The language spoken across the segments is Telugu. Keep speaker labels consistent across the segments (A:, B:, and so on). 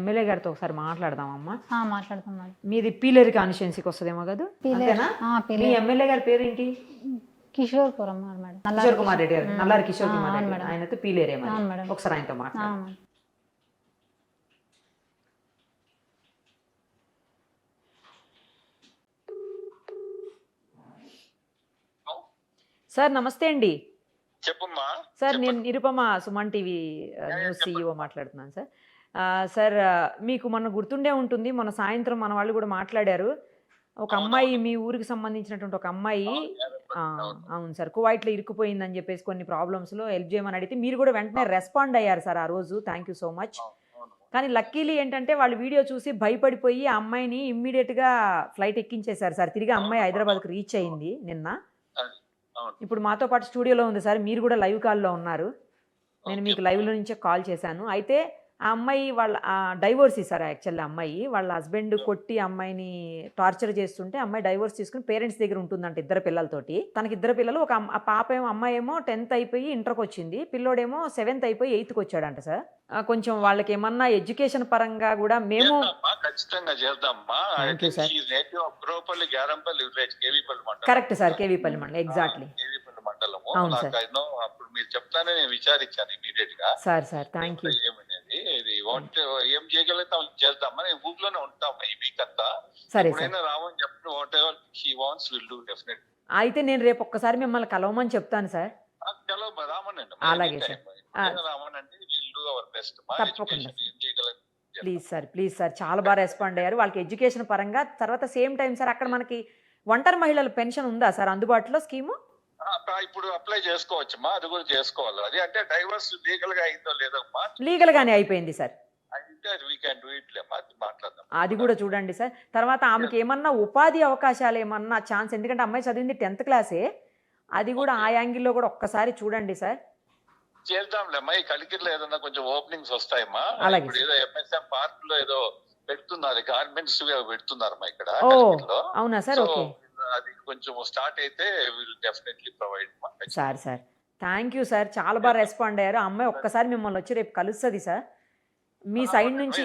A: ఎమ్మెల్యే గారితో ఒకసారి మాట్లాడదామమ్మా.
B: మాట్లాడతాం మేడం.
A: మీది పీలేరు కాన్స్టిట్యున్సీకి వస్తుందేమో కదా? అంతేనా? మీ ఎమ్మెల్యే గారి పేరేంటి?
B: కిషోర్పురం మేడం.
A: కిషోర్ కుమార్ రెడ్డి గారు, నల్లారి కిషోర్ కుమార్ రెడ్డి. ఆయనతో పీలేరే మరి. ఒకసారి ఆయనతో మాట్లాడు. సార్ నమస్తే అండి.
C: చెప్పమ్మా.
A: సార్ నేను Nirupama Suman TV news CEO మాట్లాడుతున్నాను సార్. సార్ మీకు మొన్న గుర్తుండే ఉంటుంది, మొన్న సాయంత్రం మన వాళ్ళు కూడా మాట్లాడారు. ఒక అమ్మాయి మీ ఊరికి సంబంధించినటువంటి ఒక అమ్మాయి అవును సార్ కువైట్లో ఇరుక్కుపోయిందని చెప్పేసి కొన్ని ప్రాబ్లమ్స్లో హెల్ప్ చేయమని అడిగితే మీరు కూడా వెంటనే రెస్పాండ్ అయ్యారు సార్ ఆ రోజు. Thank you so much. కానీ లక్కీలీ ఏంటంటే వాళ్ళు వీడియో చూసి భయపడిపోయి ఆ అమ్మాయిని ఇమ్మీడియట్గా ఫ్లైట్ ఎక్కించేశారు సార్. తిరిగి అమ్మాయి హైదరాబాద్కి రీచ్ అయింది నిన్న. ఇప్పుడు మాతో పాటు స్టూడియోలో ఉంది సార్, మీరు కూడా లైవ్ కాల్లో ఉన్నారు. నేను మీకు లైవ్లో నుంచే కాల్ చేశాను. అయితే ఆ అమ్మాయి వాళ్ళ డైవోర్సీ సార్. యాక్చువల్లీ అమ్మాయి వాళ్ళ హస్బెండ్ కొట్టి అమ్మాయిని టార్చర్ చేస్తుంటే అమ్మాయి డైవోర్స్ తీసుకుని పేరెంట్స్ దగ్గర ఉంటుందంట ఇద్దరు పిల్లలతోటి. తనకి ఇద్దరు పిల్లలు, ఒక పాప ఏమో అమ్మాయి ఏమో 10th అయిపోయి ఇంటర్కి వచ్చింది, పిల్లోడేమో 7th అయిపోయి 8th వచ్చాడంట సార్. కొంచెం వాళ్ళకి ఏమన్నా ఎడ్యుకేషన్ పరంగా కూడా మేము
C: ఖచ్చితంగా చేద్దామమ్మా.
A: కరెక్ట్ సార్, కేవీపల్లి మండలం. ఎగ్జాక్ట్లీ అవును సార్.
C: అప్పుడు మీరు చెప్తానే నేను విచారించాను ఇమీడియట్ గా.
A: Sir thank you.
C: ఏం చేయగలుగుతాం చేద్దామని ఊర్లోనే ఉంటాం ఈ వీక్ అంతా.
A: సరే సార్,
C: రావని చెప్పి what ever he wants will do definitely.
A: అయితే నేను రేపు ఒక్కసారి మిమ్మల్ని కలవమని చెప్తాను సార్.
C: రామనండి.
A: అలాగే సార్,
C: రామనండి. Will do our best.
A: తప్పకుండా ప్లీజ్ సార్ చాలా బాగా రెస్పాండ్ అయ్యారు. వాళ్ళకి ఎడ్యుకేషన్ పరంగా. తర్వాత సేమ్ టైం సార్ అక్కడ మనకి ఒంటరి మహిళల పెన్షన్ ఉందా సార్ అందుబాటులో స్కీము?
C: ఇప్పుడు అప్లై చేసుకోవచ్చమ్మా, అది కూడా చేసుకోవాలి. అది అంటే డైవర్స్ లీగల్ గా అయిందో లేదమ్మా?
A: లీగల్ గానే అయిపోయింది సార్.
C: మాట్లాడదాం,
A: అది కూడా చూడండి సార్. తర్వాత ఆమెకి ఏమన్నా ఉపాధి అవకాశాలు ఏమన్నా ఛాన్స్, ఎందుకంటే అమ్మాయి చదివింది 10th క్లాసే, అది కూడా ఆ యాంగిల్లో కూడా ఒక్కసారి చూడండి సార్.
C: చేద్దాంలేమ్మా. ఈ కలికిరిలో ఏదన్నా కొంచెం ఓపెనింగ్స్ వస్తాయమ్మా.
A: అలాగే
C: ఇప్పుడు ఏదో MSM పార్క్ లో ఏదో పెడుతున్నారు, గార్మెంట్స్ పెడుతున్నారమ్మా ఇక్కడ.
A: అవునా సార్? ఓకే,
C: అది కొంచెం స్టార్ట్ అయితే will definitely provide.
A: Sir thank you sir, చాలా బాగా రెస్పాండ్ అయ్యారు. ఆ అమ్మాయి ఒక్కసారి మిమ్మల్ని వచ్చి రేపు కలుస్తుంది సార్. మీ సైడ్ నుంచి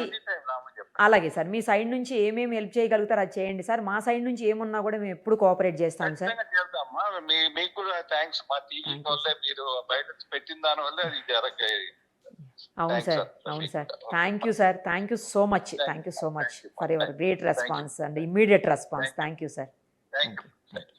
A: అలాగే సార్, మీ సైడ్ నుంచి ఏమేమి హెల్ప్ చేయగలుగుతారు అది చేయండి సార్. మా సైడ్ నుంచి ఏమున్నా కూడా మేము ఎప్పుడు కోఆపరేట్ చేస్తాం సార్.
C: మీకు కూడా థ్యాంక్స్. మా టీవీ వల్ల మీరు బయట పెట్టిన దాని వల్ల అది జరగాయి.
A: అవును sir thank you so much for your great response and immediate response. Thank you sir.